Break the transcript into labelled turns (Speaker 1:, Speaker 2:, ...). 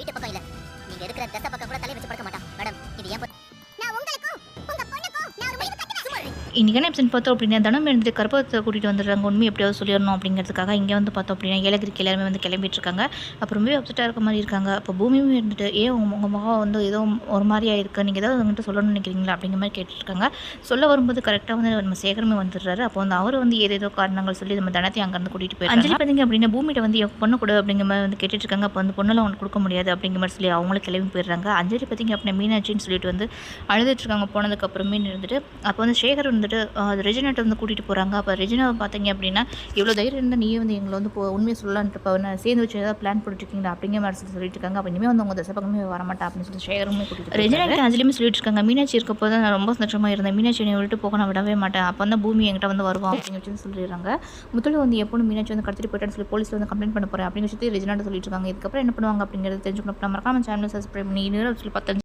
Speaker 1: வீட்டு பக்கம் இல்ல. நீங்க இருக்கிற தசை பக்கம் கூட தலை வச்சு படுக்க மாட்டான். மேடம் இது ஏன் நான் உங்களுக்கும் உங்க பொண்ணுக்கும் நான் ஒரு முடிவு கட்டுவேன். சும்மா இரு.
Speaker 2: இன்றைக்கான எபிசோட் பார்த்தோம் அப்படின்னா தனம் இருந்துட்டு கற்பகத்தை கூட்டிகிட்டு வந்துடுறாங்க. உண்மை எப்படியாவது சொல்லிடணும் அப்படிங்கிறதுக்காக இங்கே வந்து பார்த்தோம் அப்படின்னா ஏலகிரிக்கு எல்லாருமே வந்து கிளம்பிட்டு இருக்காங்க. அப்போ ரொம்ப அப்செட்டாக இருக்க மாதிரி இருக்காங்க. அப்போ பூமியும் இருந்துட்டு ஏன் உங்கள் முகம் வந்து ஏதோ ஒரு மாதிரியா இருக்குது, நீங்கள் ஏதாவது உங்கள்கிட்ட சொல்லணும்னு நினைக்கிறீங்களா அப்படிங்கிற மாதிரி கேட்டுருக்காங்க. சொல்ல வரும்போது கரெக்டாக வந்து நம்ம சேகரமே வந்துடுறாரு. அப்போ வந்து அவர் வந்து ஏதேதோ காரணங்கள் சொல்லி நம்ம தனத்தை அங்கேருந்து கூட்டிகிட்டு போய் அஞ்சலி பார்த்தீங்க அப்படின்னா பூமியிட்ட வந்து பொண்ணு கொடு அப்படிங்கிற மாதிரி வந்து கேட்டுட்டு இருக்காங்க. அப்போ வந்து பொண்ணெல்லாம் அவனுக்கு கொடுக்க முடியாது அப்படிங்கிற மாதிரி சொல்லி அவங்களும் கிளம்பி போயிடுறாங்க. அஞ்சலி பார்த்தீங்க அப்படின்னா மீனாட்சின்னு சொல்லிட்டு வந்து அழுதுட்டு இருக்காங்க. போனதுக்கப்புறமே இருந்துட்டு அப்போ வந்து சேகர் வந்துட்டு அது ரெஜினாட்ட வந்து கூட்டிகிட்டு போகிறாங்க. அப்போ ரெஜினா பார்த்தீங்க அப்படின்னா இவ்வளோ தைரியம் இருந்தால் நீயே வந்து எங்களை வந்து உண்மையை சொல்லலான்ட்டு இப்போ நான் சேர்ந்து வச்சு ஏதாவது பிளான் போட்டுருக்கீங்களா அப்படிங்கிற மாதிரி சொல்லிட்டு இருக்காங்க. அப்போ இனிமேல் வந்து உங்கள் தசை பக்கமே வரமாட்டா அப்படின்னு சொல்லி சேகரமே கூட்டிகிட்டு ரெஜினாக்கு அஞ்சலியுமே சொல்லிட்டு இருக்காங்க. மீனாட்சி இருக்கப்போ தான் நான் ரொம்ப சந்தோஷமாக இருந்தேன். மீனாட்சி என்னை விட்டு போக நான் விடவே மாட்டேன். அப்போ வந்து பூமி என்கிட்ட வந்து வருவான் அப்படின்னு சொல்லி சொல்லிடுறாங்க. முதல்ல வந்து எப்போ மீனாட்சி வந்து கடத்திட்டு போயிட்டான்னு சொல்லி போலீஸில் வந்து கம்ப்ளைண்ட் பண்ண போகிறேன் அப்படின்னு சொல்லி ரெஜினாட்ட சொல்லிட்டு இருக்காங்க. இதுக்கப்புறம் என்ன பண்ணுவாங்க அப்படிங்கிறது தெரிஞ்சுக்கணும். நம்ம மறக்காம சேனல் சப்ஸ்கிரைப் பண்ணி 10